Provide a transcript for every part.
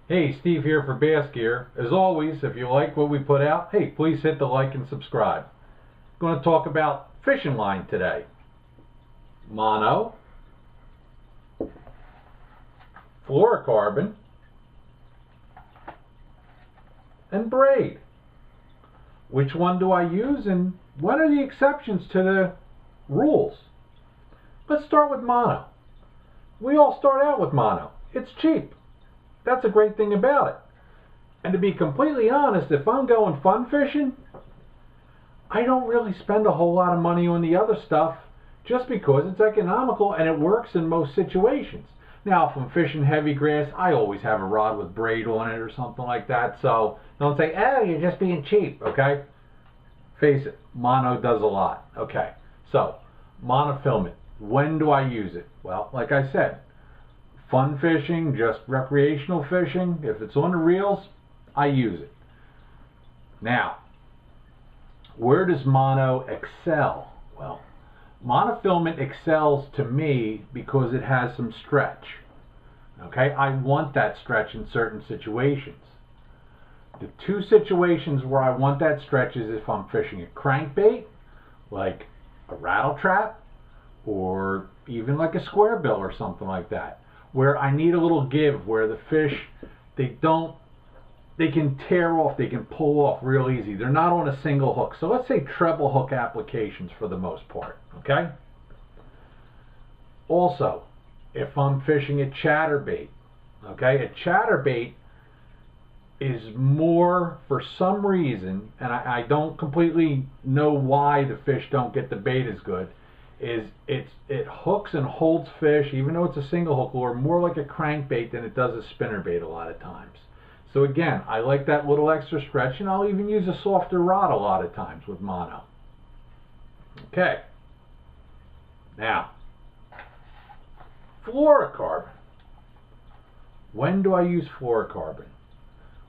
Hey, Steve here for Bass Gear. As always, if you like what we put out, hey, please hit the like and subscribe. I'm going to talk about fishing line today. Mono, fluorocarbon, and braid. Which one do I use and what are the exceptions to the rules? Let's start with mono. We all start out with mono. It's cheap. That's a great thing about it. And to be completely honest, if I'm going fun fishing, I don't really spend a whole lot of money on the other stuff just because it's economical and it works in most situations. Now, if I'm fishing heavy grass, I always have a rod with braid on it or something like that. So don't say, oh, you're just being cheap, okay? Face it, mono does a lot. Okay, so monofilament. When do I use it? Well, like I said, fun fishing, just recreational fishing. If it's on the reels, I use it. Now, where does mono excel? Well, monofilament excels to me because it has some stretch. Okay, I want that stretch in certain situations. The two situations where I want that stretch is if I'm fishing a crankbait, like a rattle trap, or even like a square bill or something like that, where I need a little give, where the fish, they can tear off, they can pull off real easy. They're not on a single hook. So let's say treble hook applications for the most part, okay? Also, if I'm fishing a chatterbait, okay, a chatterbait is more, for some reason, and I don't completely know why the fish don't get the bait as good, is it hooks and holds fish, even though it's a single hook lure, more like a crankbait than it does a spinnerbait a lot of times. So again, I like that little extra stretch, and I'll even use a softer rod a lot of times with mono. Okay. Now, fluorocarbon. When do I use fluorocarbon?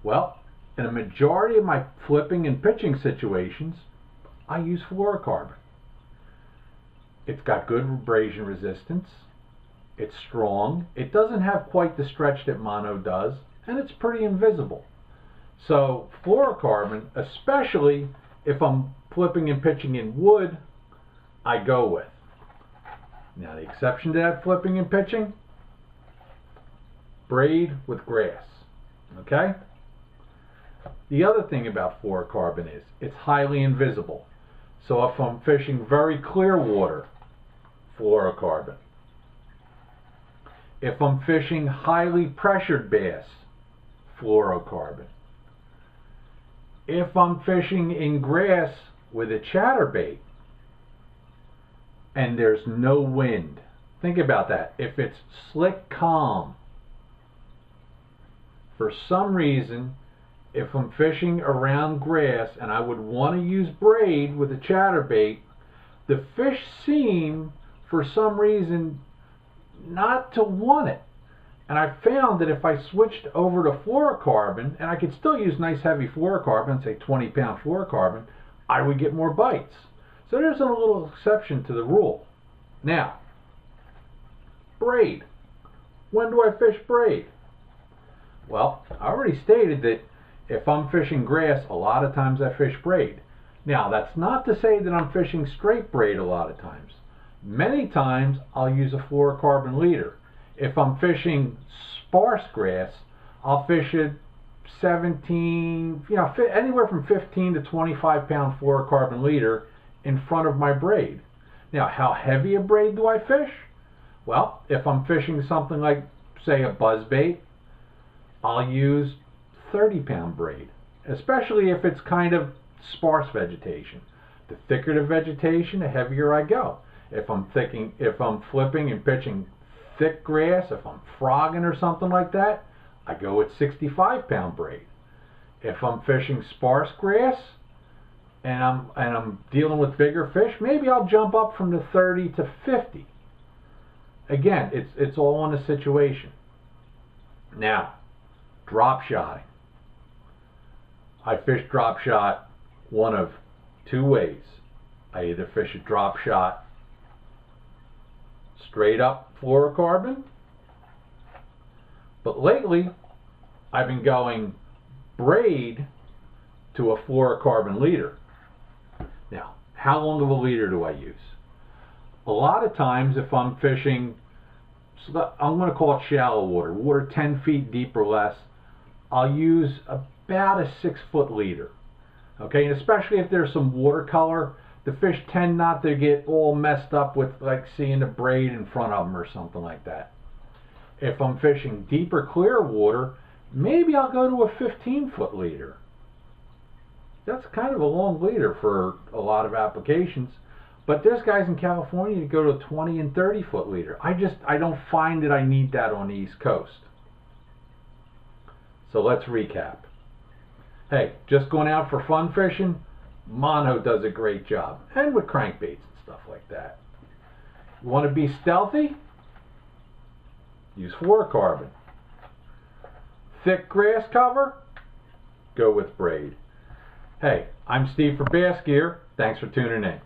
Well, in a majority of my flipping and pitching situations, I use fluorocarbon. It's got good abrasion resistance. It's strong. It doesn't have quite the stretch that mono does, and it's pretty invisible. So fluorocarbon, especially if I'm flipping and pitching in wood, I go with. Now the exception to that flipping and pitching, braid with grass. Okay? The other thing about fluorocarbon is it's highly invisible. So if I'm fishing very clear water, fluorocarbon. If I'm fishing highly pressured bass, fluorocarbon. If I'm fishing in grass with a chatterbait and there's no wind, think about that. If it's slick calm, for some reason, if I'm fishing around grass and I would want to use braid with a chatterbait, the fish seem, for some reason, not to want it. And I found that if I switched over to fluorocarbon, and I could still use nice heavy fluorocarbon, say 20-pound fluorocarbon, I would get more bites. So there's a little exception to the rule. Now, braid. When do I fish braid? Well, I already stated that if I'm fishing grass, a lot of times I fish braid. Now, that's not to say that I'm fishing straight braid a lot of times. Many times I'll use a fluorocarbon leader. If I'm fishing sparse grass, I'll fish a 17, anywhere from 15 to 25 pound fluorocarbon leader in front of my braid. Now, how heavy a braid do I fish? Well, if I'm fishing something like, say, a buzzbait, I'll use 30-pound braid, especially if it's kind of sparse vegetation. The thicker the vegetation, the heavier I go. If I'm flipping and pitching thick grass, if I'm frogging or something like that, I go with 65-pound braid. If I'm fishing sparse grass and I'm dealing with bigger fish, maybe I'll jump up from the 30 to 50. Again, it's all on the situation. Now, drop shotting. I fish drop shot one of two ways. I either fish a drop shot straight up fluorocarbon, but lately I've been going braid to a fluorocarbon leader. Now, how long of a leader do I use? A lot of times if I'm fishing, I'm going to call it shallow water, water 10 feet deep or less, I'll use about a 6-foot leader. Okay, and especially if there's some watercolor, the fish tend not to get all messed up with like seeing the braid in front of them or something like that. If I'm fishing deeper, clear water, maybe I'll go to a 15-foot leader. That's kind of a long leader for a lot of applications. But there's guys in California that go to a 20 and 30-foot leader. I don't find that I need that on the East Coast. So let's recap. Hey, just going out for fun fishing, mono does a great job. And with crankbaits and stuff like that. You want to be stealthy? Use fluorocarbon. Thick grass cover? Go with braid. Hey, I'm Steve for Bass Gear. Thanks for tuning in.